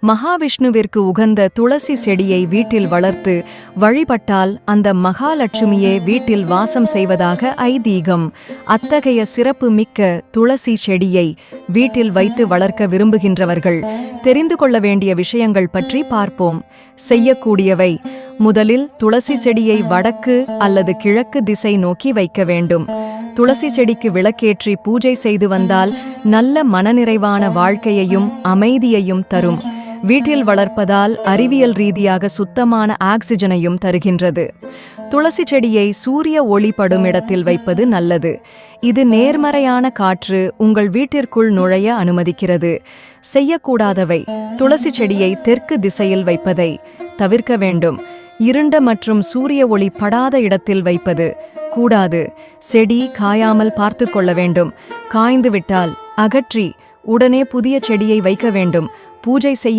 மகாவிஷ்ணுவிற்கு உகந்த துளசி செடியை வீட்டில் வளர்த்து வழிபட்டால் அந்த மகாலட்சுமியே வீட்டில் வாசம் செய்வதாக ஐதீகம். அத்தகைய சிறப்பு மிக்க துளசி செடியை வீட்டில் வைத்து வளர்க்க விரும்புகின்றவர்கள் தெரிந்து கொள்ள வேண்டிய விஷயங்கள் பற்றி பார்ப்போம். செய்யக்கூடியவை: முதலில் துளசி செடியை வடக்கு அல்லது கிழக்கு திசை நோக்கி வைக்க வேண்டும். துளசி செடிக்கு விளக்கேற்றி பூஜை செய்து வந்தால் நல்ல மனநிறைவான வாழ்க்கையையும் அமைதியையும் தரும். வீட்டில் வளர்ப்பதால் அறிவியல் ரீதியாக சுத்தமான ஆக்சிஜனையும் தருகின்றது. துளசி செடியை சூரிய ஒளி படும் இடத்தில் வைப்பது நல்லது. இது நேர்மறையான காற்று உங்கள் வீட்டிற்குள் நுழைய அனுமதிக்கிறது. செய்யக்கூடாதவை: துளசி செடியை தெற்கு திசையில் வைப்பதை தவிர்க்க வேண்டும். இருண்ட மற்றும் சூரிய ஒளி படாத இடத்தில் வைப்பது கூடாது. செடி காயாமல் பார்த்து கொள்ள வேண்டும். காய்ந்துவிட்டால் அகற்றி உடனே புதிய செடியை வைக்க வேண்டும். பூஜை செய்ய